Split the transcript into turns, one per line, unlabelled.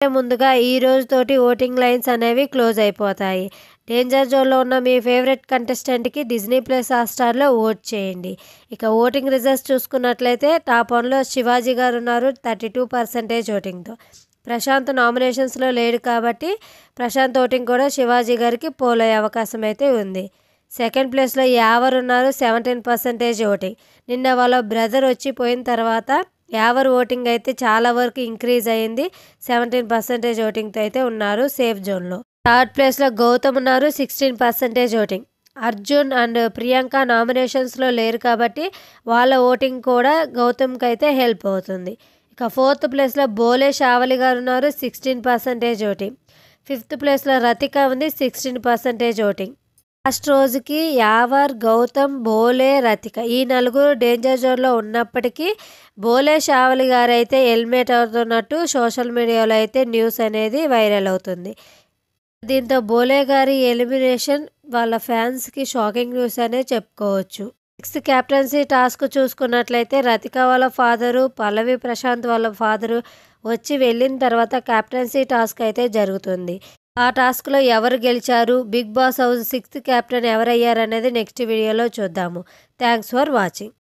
ముందుగా ఈ రోజుతోటి voting lines అనేవి క్లోజ్ అయిపోతాయి. డేంజర్ జోన్‌లో ఉన్న మీ ఫేవరెట్ కంటెస్టెంట్‌కి డిజ్నీ ప్లస్ హాట్‌స్టార్‌లో ఓట్ చేయండి. ఇక ఓటింగ్ రిజల్ట్స్ చూసుకున్నట్లయితే టాప్ 1లో శివాజీ గారు ఉన్నారు 32% ఓటింగ్‌తో. ప్రశాంత్ నామినేషన్స్‌లో లేడు కాబట్టి ప్రశాంత్ ఓటింగ్ కూడా శివాజీ గారికి పోలయ్యే అవకాశం అయితే ఉంది. సెకండ్ ప్లేస్‌లో యావర్ ఉన్నారు 17% ఓటింగ్. నిన్న వాళ్ళ బ్రదర్ వచ్చి పోయిన తర్వాత యావర్ ఓటింగ్ అయితే చాలా వరకు ఇంక్రీజ్ అయింది. 17% ఓటింగ్‌తో అయితే ఉన్నారు సేఫ్ జోన్‌లో. థర్డ్ ప్లేస్‌లో గౌతమ్ ఉన్నారు 16% ఓటింగ్. అర్జున్ అండ్ ప్రియాంక నామినేషన్స్‌లో లేరు కాబట్టి వాళ్ళ ఓటింగ్ కూడా గౌతమ్‌కి అయితే హెల్ప్ అవుతుంది. ఇక ఫోర్త్ ప్లేస్‌లో బోలే షావలి గారు ఉన్నారు 16% ఓటింగ్. ఫిఫ్త్ ప్లేస్‌లో రతిక ఉంది 16% ఓటింగ్. లాస్ట్ రోజుకి యావర్, గౌతమ్, బోలే, రతిక ఈ నలుగురు డేంజర్ జోన్‌లో ఉన్నప్పటికీ బోలే షావలి గారైతే ఎలిమినేట్ అవుతున్నట్టు సోషల్ మీడియాలో అయితే న్యూస్ అనేది వైరల్ అవుతుంది. దీంతో బోలే గారి ఎలిమినేషన్ వాళ్ళ ఫ్యాన్స్‌కి షాకింగ్ న్యూస్ అనే చెప్పుకోవచ్చు. నెక్స్ట్ కెప్టెన్సీ టాస్క్ చూసుకున్నట్లయితే రతిక వాళ్ళ ఫాదరు, పల్లవి ప్రశాంత్ వాళ్ళ ఫాదరు వచ్చి వెళ్ళిన తర్వాత కెప్టెన్సీ టాస్క్ అయితే జరుగుతుంది. ఆ టాస్క్‌లో ఎవరు గెలిచారు, Bigg Boss house 6th captain ఎవరయ్యారనేది నెక్స్ట్ వీడియోలో చూద్దాము. Thanks for watching.